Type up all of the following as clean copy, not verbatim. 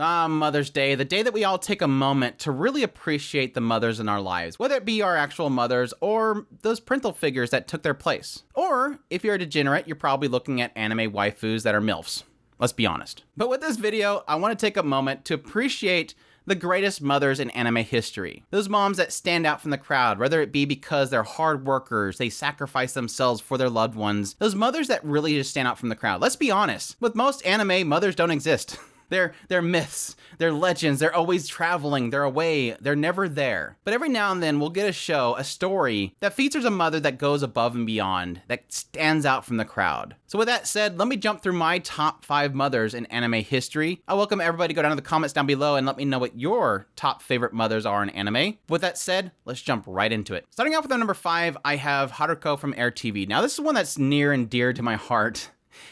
Mother's Day, the day that we all take a moment to really appreciate the mothers in our lives, whether it be our actual mothers or those parental figures that took their place. Or, if you're a degenerate, you're probably looking at anime waifus that are MILFs. Let's be honest. But with this video, I want to take a moment to appreciate the greatest mothers in anime history. Those moms that stand out from the crowd, whether it be because they're hard workers, they sacrifice themselves for their loved ones. Those mothers that really just stand out from the crowd. Let's be honest, with most anime, mothers don't exist. They're myths, they're legends, they're always traveling, they're away, they're never there. But every now and then we'll get a story that features a mother that goes above and beyond, that stands out from the crowd. So with that said, let me jump through my top 5 mothers in anime history. I welcome everybody to go down to the comments down below and let me know what your top favorite mothers are in anime. With that said, let's jump right into it. Starting off with our number 5, I have Haruko from Air TV. Now this is one that's near and dear to my heart.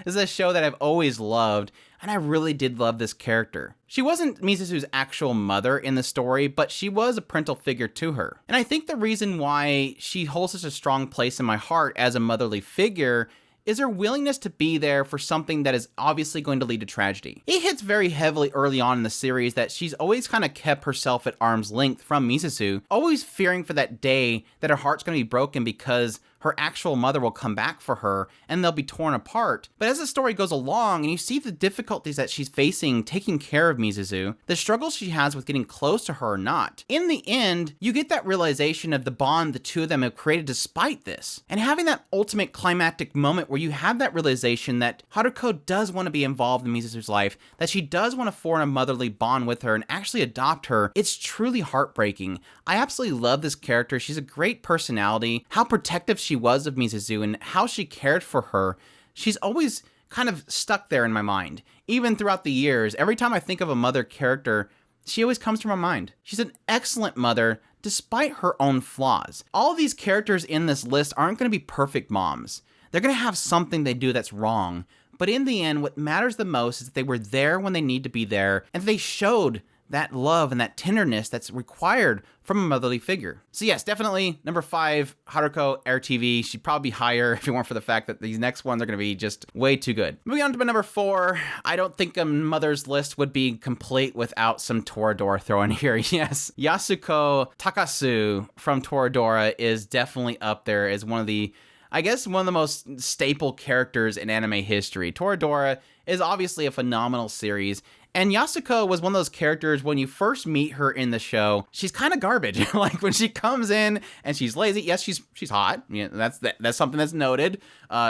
This is a show that I've always loved, and I really did love this character. She wasn't Mizusu's actual mother in the story, but she was a parental figure to her. And I think the reason why she holds such a strong place in my heart as a motherly figure is her willingness to be there for something that is obviously going to lead to tragedy. It hits very heavily early on in the series that she's always kind of kept herself at arm's length from Mizusu, always fearing for that day that her heart's going to be broken because her actual mother will come back for her and they'll be torn apart. But as the story goes along and you see the difficulties that she's facing taking care of Mizusu, the struggles she has with getting close to her or not, in the end, you get that realization of the bond the two of them have created despite this. And having that ultimate climactic moment where you have that realization that Haruko does want to be involved in Mizusu's life, that she does want to form a motherly bond with her and actually adopt her, it's truly heartbreaking. I absolutely love this character. She's a great personality. How protective she was of Mizusu and how she cared for her, she's always kind of stuck there in my mind. Even throughout the years, every time I think of a mother character, she always comes to my mind. She's an excellent mother despite her own flaws. All of these characters in this list aren't going to be perfect moms. They're going to have something they do that's wrong, but in the end, what matters the most is that they were there when they need to be there, and they showed that love and that tenderness that's required from a motherly figure. So yes, definitely number 5, Haruko, Air TV. She'd probably be higher if it weren't for the fact that these next ones are going to be just way too good. Moving on to my number 4, I don't think a mother's list would be complete without some Toradora thrown here. Yes, Yasuko Takasu from Toradora is definitely up there as one of the most staple characters in anime history. Toradora is obviously a phenomenal series, and Yasuko was one of those characters when you first meet her in the show, she's kind of garbage. Like when she comes in and she's lazy, yes, she's hot. Yeah, that's something that's noted.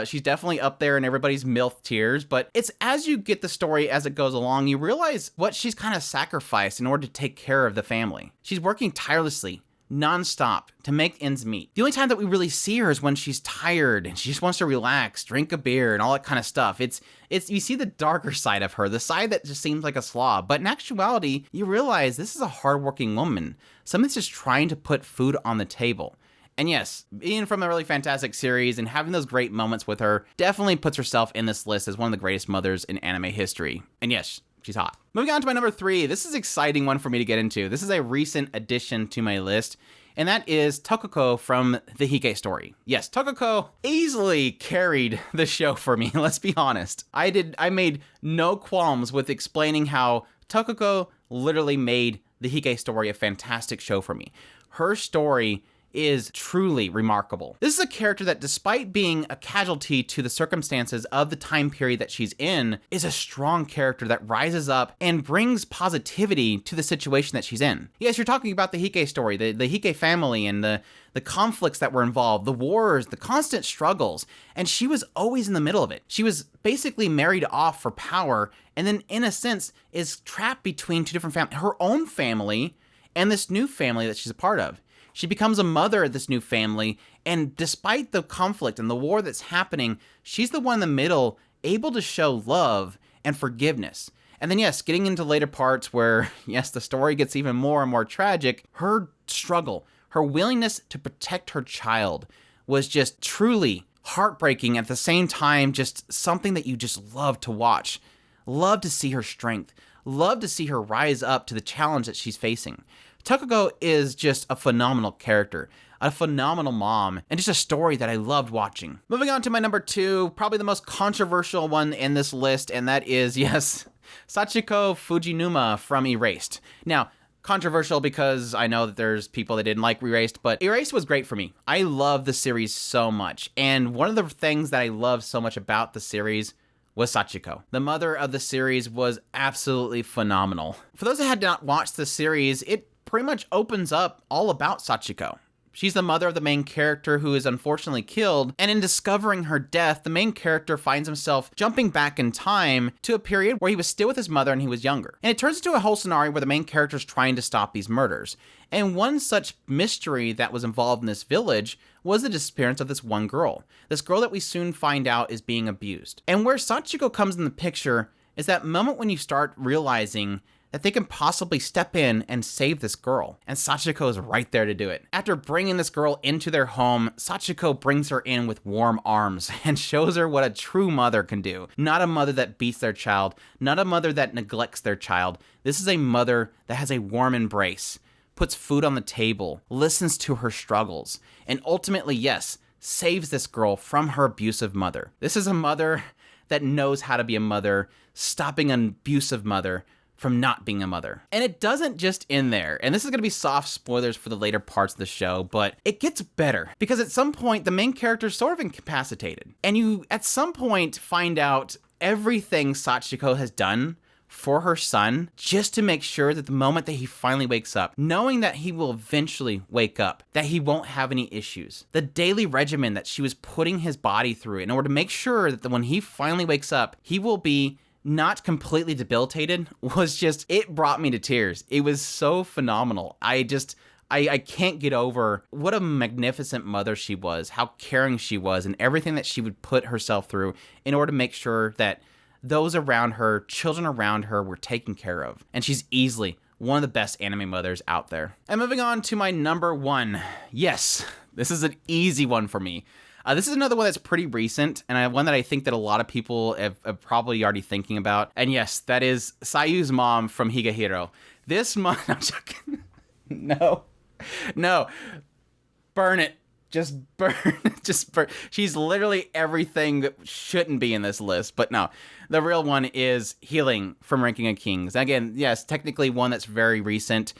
She's definitely up there in everybody's MILF tiers, but it's as you get the story as it goes along, you realize what she's kind of sacrificed in order to take care of the family. She's working tirelessly, non-stop to make ends meet. The only time that we really see her is when she's tired and she just wants to relax, drink a beer and all that kind of stuff. It's you see the darker side of her, the side that just seems like a slob. But in actuality, you realize this is a hardworking woman. Someone's just trying to put food on the table. And yes, being from a really fantastic series and having those great moments with her definitely puts herself in this list as one of the greatest mothers in anime history. And yes, she's hot. Moving on to my number 3, this is an exciting one for me to get into. This is a recent addition to my list, and that is Tokuko from the Heike story. Yes, Tokuko easily carried the show for me, let's be honest. I made no qualms with explaining how Tokuko literally made the Heike story a fantastic show for me. Her story is truly remarkable. This is a character that, despite being a casualty to the circumstances of the time period that she's in, is a strong character that rises up and brings positivity to the situation that she's in. Yes, you're talking about the Heike story, the Heike family and the conflicts that were involved, the wars, the constant struggles, and she was always in the middle of it. She was basically married off for power, and then in a sense is trapped between two different families, her own family and this new family that she's a part of. She becomes a mother of this new family, and despite the conflict and the war that's happening, she's the one in the middle, able to show love and forgiveness. And then yes, getting into later parts where, yes, the story gets even more and more tragic, her struggle, her willingness to protect her child was just truly heartbreaking, at the same time, just something that you just love to watch. Love to see her strength. Love to see her rise up to the challenge that she's facing. Tokuko is just a phenomenal character, a phenomenal mom, and just a story that I loved watching. Moving on to my number 2, probably the most controversial one in this list, and that is, yes, Sachiko Fujinuma from Erased. Now, controversial because I know that there's people that didn't like Erased, but Erased was great for me. I love the series so much, and one of the things that I love so much about the series was Sachiko. The mother of the series was absolutely phenomenal. For those that had not watched the series, it pretty much opens up all about Sachiko. She's the mother of the main character who is unfortunately killed, and in discovering her death, the main character finds himself jumping back in time to a period where he was still with his mother and he was younger. And it turns into a whole scenario where the main character is trying to stop these murders. And one such mystery that was involved in this village was the disappearance of this one girl. This girl that we soon find out is being abused. And where Sachiko comes in the picture is that moment when you start realizing that they can possibly step in and save this girl. And Sachiko is right there to do it. After bringing this girl into their home, Sachiko brings her in with warm arms and shows her what a true mother can do. Not a mother that beats their child, not a mother that neglects their child. This is a mother that has a warm embrace, puts food on the table, listens to her struggles, and ultimately, yes, saves this girl from her abusive mother. This is a mother that knows how to be a mother, stopping an abusive mother from not being a mother. And it doesn't just end there. And this is going to be soft spoilers for the later parts of the show, but it gets better because at some point the main character is sort of incapacitated. And you at some point find out everything Sachiko has done for her son just to make sure that the moment that he finally wakes up, knowing that he will eventually wake up, that he won't have any issues. The daily regimen that she was putting his body through in order to make sure that when he finally wakes up, he will be not completely debilitated was just, it brought me to tears. It was so phenomenal. I can't get over what a magnificent mother she was, how caring she was, and everything that she would put herself through in order to make sure that those around her, children around her, were taken care of. And she's easily one of the best anime mothers out there. And moving on to my number one. Yes, this is an easy one for me. This is another one that's pretty recent, and one that I think that a lot of people have probably already thinking about. And yes, that is Sayu's mom from Higehiro. This mom, I'm joking. No. Burn it. Just burn. She's literally everything that shouldn't be in this list. But no, the real one is Hiling from Ranking of Kings. Again, yes, technically one that's very recent.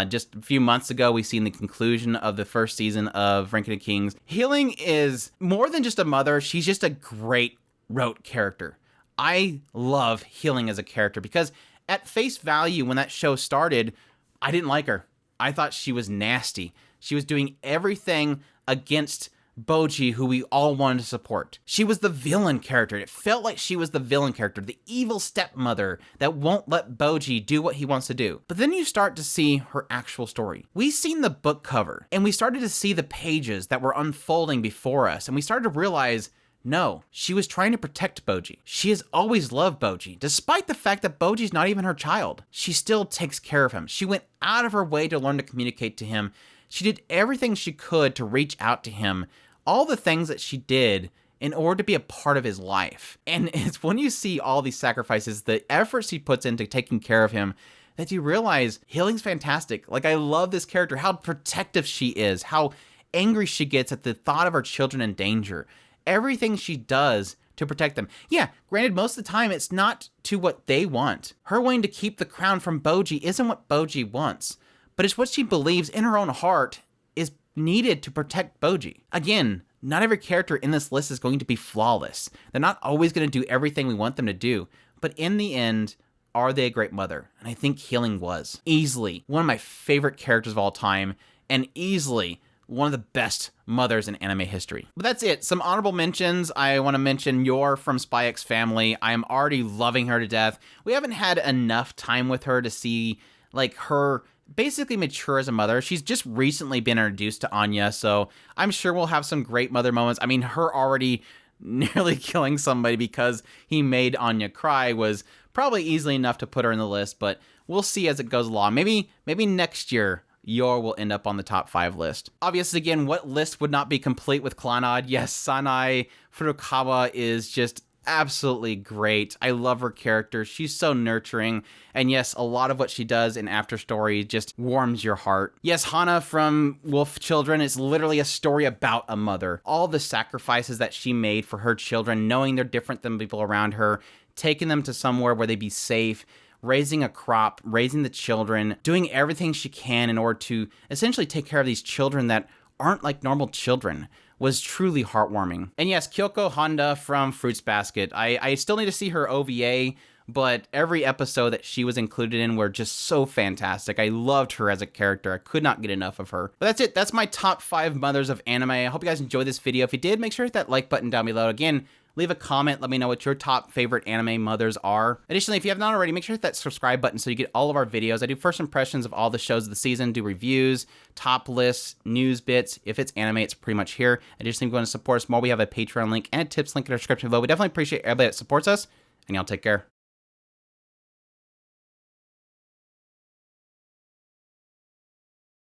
Just a few months ago, we've seen the conclusion of the first season of Ranking of Kings. Hiling is more than just a mother. She's just a great rote character. I love Hiling as a character because at face value, when that show started, I didn't like her. I thought she was nasty. She was doing everything against Boji, who we all wanted to support. She was the villain character. It felt like she was the villain character, the evil stepmother that won't let Boji do what he wants to do. But then you start to see her actual story. We seen the book cover, and we started to see the pages that were unfolding before us, and we started to realize, no, she was trying to protect Boji. She has always loved Boji, despite the fact that Boji's not even her child. She still takes care of him. She went out of her way to learn to communicate to him. She did everything she could to reach out to him, all the things that she did in order to be a part of his life. And it's when you see all these sacrifices, the efforts she puts into taking care of him, that you realize Hiling's fantastic. Like, I love this character, how protective she is, how angry she gets at the thought of her children in danger. Everything she does to protect them. Yeah, granted, most of the time it's not to what they want. Her wanting to keep the crown from Boji isn't what Boji wants, but it's what she believes in her own heart is needed to protect Boji. Again, not every character in this list is going to be flawless. They're not always going to do everything we want them to do, but in the end, are they a great mother? And I think Hiling was. Easily one of my favorite characters of all time, and easily one of the best mothers in anime history. But that's it. Some honorable mentions. I want to mention Yor from Spy X Family. I am already loving her to death. We haven't had enough time with her to see like her basically mature as a mother. She's just recently been introduced to Anya, so I'm sure we'll have some great mother moments. I mean, her already nearly killing somebody because he made Anya cry was probably easily enough to put her in the list, but we'll see as it goes along. Maybe next year Yor will end up on the top 5 list. Obviously, again, what list would not be complete with Clannad? Yes, Sanae Furukawa is just absolutely great. I love her character. She's so nurturing. And yes, a lot of what she does in After Story just warms your heart. Yes, Hana from Wolf Children is literally a story about a mother. All the sacrifices that she made for her children, knowing they're different than people around her, taking them to somewhere where they'd be safe, raising a crop, raising the children, doing everything she can in order to essentially take care of these children that aren't like normal children, was truly heartwarming. And yes, Kyoko Honda from Fruits Basket. I still need to see her OVA, but every episode that she was included in were just so fantastic. I loved her as a character. I could not get enough of her. But that's it. That's my top 5 mothers of anime. I hope you guys enjoyed this video. If you did, make sure to hit that like button down below. Again, leave a comment. Let me know what your top favorite anime mothers are. Additionally, if you have not already, make sure to hit that subscribe button so you get all of our videos. I do first impressions of all the shows of the season, do reviews, top lists, news bits. If it's anime, it's pretty much here. Additionally, if you want to support us more, we have a Patreon link and a tips link in the description below. We definitely appreciate everybody that supports us, and y'all take care.